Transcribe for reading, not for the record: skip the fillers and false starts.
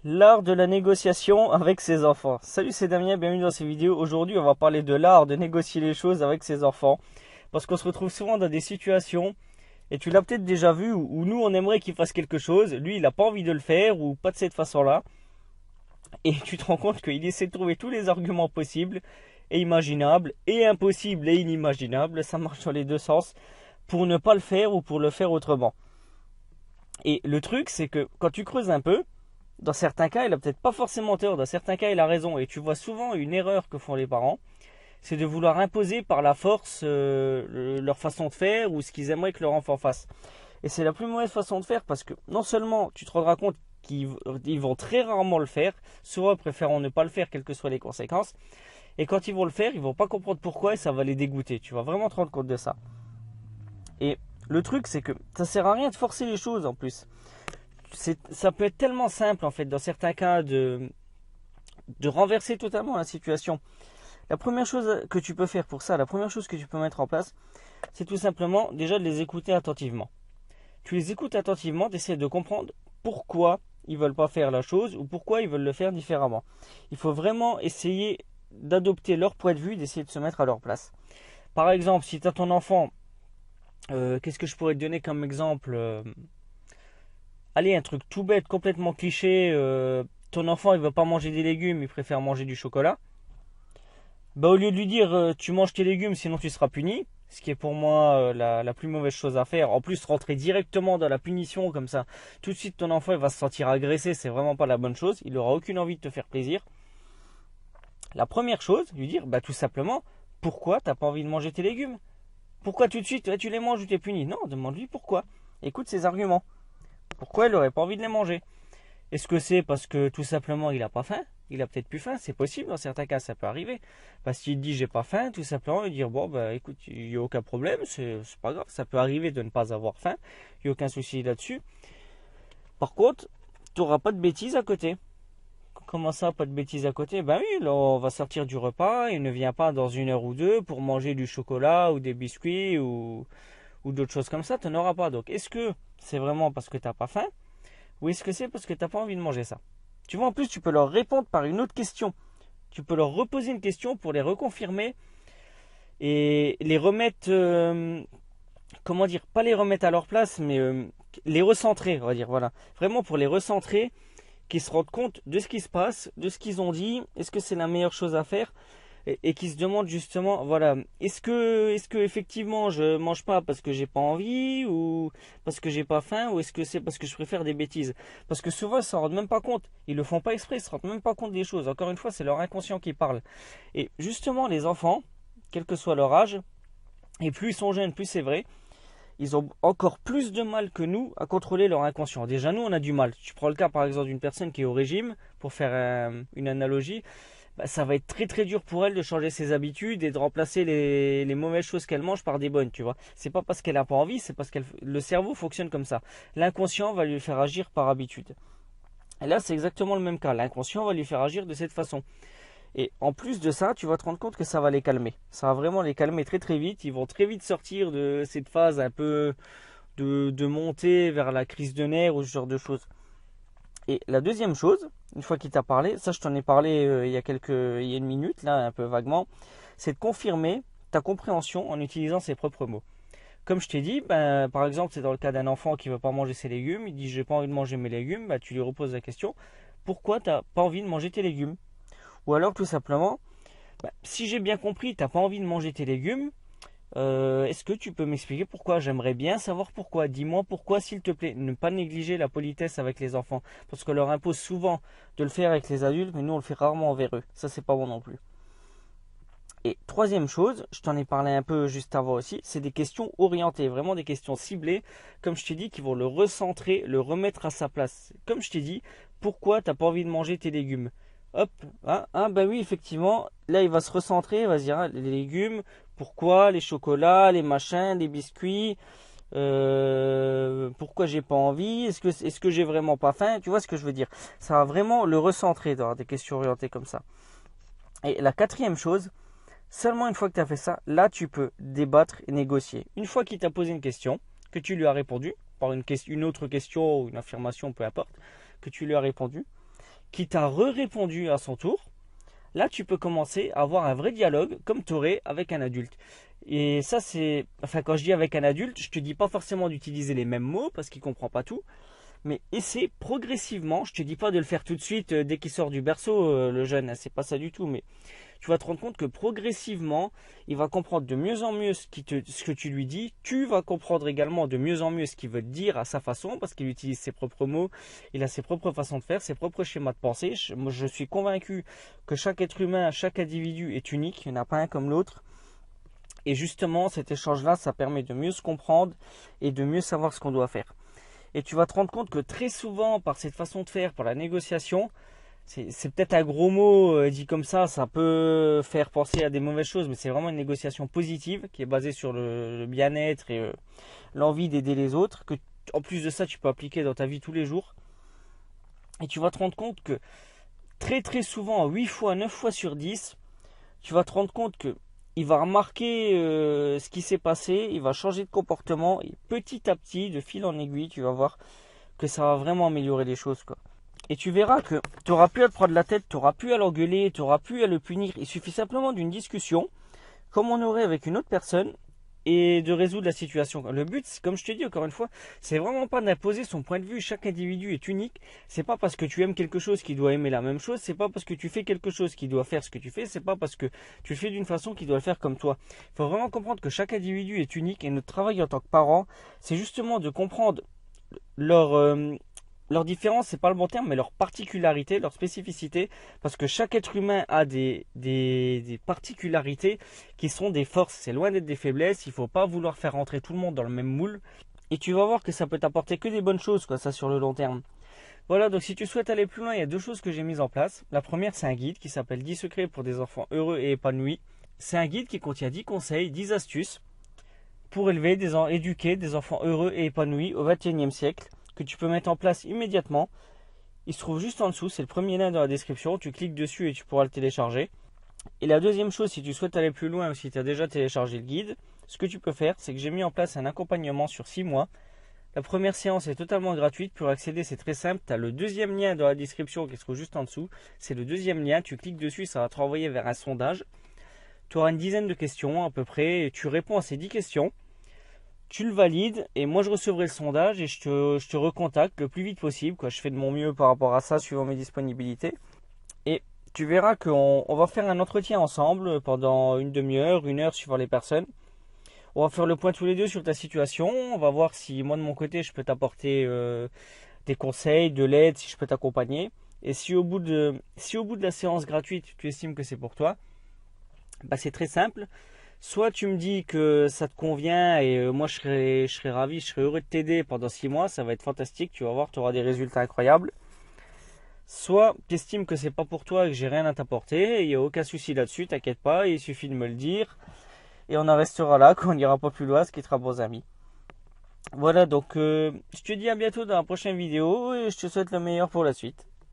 L'art de la négociation avec ses enfants. Salut, c'est Damien, bienvenue dans cette vidéo. Aujourd'hui, on va parler de l'art de négocier les choses avec ses enfants. Parce qu'on se retrouve souvent dans des situations, et tu l'as peut-être déjà vu, où nous, on aimerait qu'il fasse quelque chose. Lui, il n'a pas envie de le faire, ou pas de cette façon-là. Et tu te rends compte qu'il essaie de trouver tous les arguments possibles et imaginables, et impossibles et inimaginables. Ça marche dans les deux sens, pour ne pas le faire ou pour le faire autrement. Et le truc, c'est que quand tu creuses un peu, dans certains cas, il a peut-être pas forcément tort, dans certains cas, il a raison. Et tu vois souvent une erreur que font les parents, c'est de vouloir imposer par la force leur façon de faire ou ce qu'ils aimeraient que leur enfant fasse. Et c'est la plus mauvaise façon de faire parce que non seulement tu te rendras compte qu'ils vont très rarement le faire, souvent ils préféreront ne pas le faire quelles que soient les conséquences. Et quand ils vont le faire, ils vont pas comprendre pourquoi et ça va les dégoûter. Tu vas vraiment te rendre compte de ça. Et le truc, c'est que ça sert à rien de forcer les choses en plus. Ça peut être tellement simple en fait dans certains cas de renverser totalement la situation. La première chose que tu peux faire pour ça, la première chose que tu peux mettre en place, c'est tout simplement déjà de les écouter attentivement. Tu les écoutes attentivement, tu essaies de comprendre pourquoi ils veulent pas faire la chose ou pourquoi ils veulent le faire différemment. Il faut vraiment essayer d'adopter leur point de vue, d'essayer de se mettre à leur place. Par exemple, si tu as ton enfant, qu'est-ce que je pourrais te donner comme exemple Allez, un truc tout bête, complètement cliché. Ton enfant, il veut pas manger des légumes, il préfère manger du chocolat. Bah, au lieu de lui dire tu manges tes légumes, sinon tu seras puni, ce qui est pour moi la plus mauvaise chose à faire. En plus, rentrer directement dans la punition comme ça, tout de suite ton enfant il va se sentir agressé, c'est vraiment pas la bonne chose. Il aura aucune envie de te faire plaisir. La première chose, lui dire bah tout simplement pourquoi t'as pas envie de manger tes légumes. Pourquoi tout de suite tu les manges ou t'es puni. Non, demande-lui pourquoi. Écoute ses arguments. Pourquoi il n'aurait pas envie de les manger? Est-ce que c'est parce que tout simplement il n'a pas faim? Il a peut-être plus faim, c'est possible, dans certains cas ça peut arriver. Parce qu'il dit j'ai pas faim, tout simplement, il dit bon bah écoute, il n'y a aucun problème, c'est pas grave, ça peut arriver de ne pas avoir faim, il n'y a aucun souci là-dessus. Par contre, tu n'auras pas de bêtises à côté. Comment ça, pas de bêtises à côté? Ben oui, là on va sortir du repas, il ne vient pas dans 1 heure ou 2 pour manger du chocolat ou des biscuits ou d'autres choses comme ça, tu n'en auras pas. Donc est-ce que c'est vraiment parce que tu n'as pas faim? Ou est-ce que c'est parce que tu n'as pas envie de manger ça? Tu vois, en plus, tu peux leur répondre par une autre question. Tu peux leur reposer une question pour les reconfirmer et les remettre, comment dire, pas les remettre à leur place, mais les recentrer, on va dire, voilà. Vraiment pour les recentrer, qu'ils se rendent compte de ce qui se passe, de ce qu'ils ont dit, est-ce que c'est la meilleure chose à faire? Et qui se demandent justement, voilà, est-ce que effectivement je mange pas parce que j'ai pas envie ou parce que j'ai pas faim ou est-ce que c'est parce que je préfère des bêtises? Parce que souvent ils s'en rendent même pas compte, ils le font pas exprès, ils se rendent même pas compte des choses. Encore une fois, c'est leur inconscient qui parle. Et justement, les enfants, quel que soit leur âge, et plus ils sont jeunes, plus c'est vrai, ils ont encore plus de mal que nous à contrôler leur inconscient. Déjà nous on a du mal. Tu prends le cas par exemple d'une personne qui est au régime, pour faire une analogie. Bah, ça va être très très dur pour elle de changer ses habitudes et de remplacer les mauvaises choses qu'elle mange par des bonnes, tu vois. C'est pas parce qu'elle a pas envie, c'est parce que le cerveau fonctionne comme ça. L'inconscient va lui faire agir par habitude. Et là, c'est exactement le même cas. L'inconscient va lui faire agir de cette façon. Et en plus de ça, tu vas te rendre compte que ça va les calmer. Ça va vraiment les calmer très très vite. Ils vont très vite sortir de cette phase un peu de montée vers la crise de nerfs ou ce genre de choses. Et la deuxième chose, une fois qu'il t'a parlé, ça je t'en ai parlé il y a une minute, là un peu vaguement, c'est de confirmer ta compréhension en utilisant ses propres mots. Comme je t'ai dit, ben, par exemple, c'est dans le cas d'un enfant qui ne veut pas manger ses légumes, il dit j'ai pas envie de manger mes légumes, ben, tu lui reposes la question, pourquoi tu n'as pas envie de manger tes légumes? Ou alors tout simplement, ben, si j'ai bien compris, tu n'as pas envie de manger tes légumes, est-ce que tu peux m'expliquer pourquoi? J'aimerais bien savoir pourquoi. Dis-moi pourquoi, s'il te plaît. Ne pas négliger la politesse avec les enfants. Parce qu'on leur impose souvent de le faire avec les adultes, mais nous on le fait rarement envers eux. Ça, c'est pas bon non plus. Et troisième chose, je t'en ai parlé un peu juste avant aussi, c'est des questions orientées, vraiment des questions ciblées, comme je t'ai dit, qui vont le recentrer, le remettre à sa place. Comme je t'ai dit, pourquoi t'as pas envie de manger tes légumes? Hop, ben oui, effectivement, là il va se recentrer, il va se dire les légumes, pourquoi, les chocolats, les machins, les biscuits, pourquoi j'ai pas envie, est-ce que j'ai vraiment pas faim, tu vois ce que je veux dire? Ça va vraiment le recentrer dans des questions orientées comme ça. Et la quatrième chose, seulement une fois que tu as fait ça, là tu peux débattre et négocier. Une fois qu'il t'a posé une question, que tu lui as répondu, par une autre question ou une affirmation, peu importe, que tu lui as répondu, qui t'a répondu à son tour, là tu peux commencer à avoir un vrai dialogue comme tu aurais avec un adulte. Et ça c'est, enfin quand je dis avec un adulte, je te dis pas forcément d'utiliser les mêmes mots parce qu'il comprend pas tout, mais essaie progressivement, je te dis pas de le faire tout de suite dès qu'il sort du berceau, le jeune, hein, c'est pas ça du tout, mais tu vas te rendre compte que progressivement, il va comprendre de mieux en mieux ce que tu lui dis. Tu vas comprendre également de mieux en mieux ce qu'il veut te dire à sa façon, parce qu'il utilise ses propres mots, il a ses propres façons de faire, ses propres schémas de pensée. Moi, je suis convaincu que chaque être humain, chaque individu est unique, il n'y en a pas un comme l'autre. Et justement, cet échange-là, ça permet de mieux se comprendre et de mieux savoir ce qu'on doit faire. Et tu vas te rendre compte que très souvent, par cette façon de faire, par la négociation, c'est peut-être un gros mot dit comme ça peut faire penser à des mauvaises choses, mais c'est vraiment une négociation positive qui est basée sur le bien-être et l'envie d'aider les autres, que en plus de ça tu peux appliquer dans ta vie tous les jours. Et tu vas te rendre compte que très très souvent, 8 fois, 9 fois sur 10, tu vas te rendre compte que il va remarquer ce qui s'est passé, il va changer de comportement, et petit à petit, de fil en aiguille, tu vas voir que ça va vraiment améliorer les choses, quoi. Et tu verras que tu n'auras plus à te prendre la tête, tu n'auras plus à l'engueuler, tu n'auras plus à le punir. Il suffit simplement d'une discussion, comme on aurait avec une autre personne, et de résoudre la situation. Le but, comme je te dis encore une fois, c'est vraiment pas d'imposer son point de vue. Chaque individu est unique. C'est pas parce que tu aimes quelque chose qu'il doit aimer la même chose. C'est pas parce que tu fais quelque chose qu'il doit faire ce que tu fais. C'est pas parce que tu le fais d'une façon qu'il doit le faire comme toi. Il faut vraiment comprendre que chaque individu est unique et notre travail en tant que parent, c'est justement de comprendre leur différence, c'est pas le bon terme, mais leur particularité, leur spécificité, parce que chaque être humain a des particularités qui sont des forces. C'est loin d'être des faiblesses. Il faut pas vouloir faire rentrer tout le monde dans le même moule. Et tu vas voir que ça peut t'apporter que des bonnes choses, quoi, ça sur le long terme. Voilà, donc si tu souhaites aller plus loin, il y a 2 choses que j'ai mises en place. La première, c'est un guide qui s'appelle 10 secrets pour des enfants heureux et épanouis. C'est un guide qui contient 10 conseils, 10 astuces pour éduquer des enfants heureux et épanouis au XXIe siècle, que tu peux mettre en place immédiatement. Il se trouve juste en dessous, c'est le premier lien dans la description, tu cliques dessus et tu pourras le télécharger. Et la deuxième chose, si tu souhaites aller plus loin ou si tu as déjà téléchargé le guide, ce que tu peux faire, c'est que j'ai mis en place un accompagnement sur 6 mois. La première séance est totalement gratuite, pour accéder c'est très simple, tu as le deuxième lien dans la description qui se trouve juste en dessous, c'est le deuxième lien, tu cliques dessus, ça va te renvoyer vers un sondage. Tu auras une dizaine de questions à peu près, et tu réponds à ces 10 questions. Tu le valides et moi je recevrai le sondage et je te recontacte le plus vite possible, quoi. Je fais de mon mieux par rapport à ça suivant mes disponibilités. Et tu verras qu'on va faire un entretien ensemble pendant une demi-heure, 1 heure suivant les personnes. On va faire le point tous les deux sur ta situation. On va voir si moi de mon côté je peux t'apporter des conseils, de l'aide, si je peux t'accompagner. Et si au bout de la séance gratuite tu estimes que c'est pour toi, bah c'est très simple. Soit tu me dis que ça te convient et moi je serais ravi, je serais heureux de t'aider pendant 6 mois, ça va être fantastique, tu vas voir, tu auras des résultats incroyables. Soit tu estimes que c'est pas pour toi et que j'ai rien à t'apporter, il n'y a aucun souci là-dessus, t'inquiète pas, il suffit de me le dire. Et on en restera là, qu'on n'ira pas plus loin, ce qui sera bons amis. Voilà, donc je te dis à bientôt dans la prochaine vidéo et je te souhaite le meilleur pour la suite.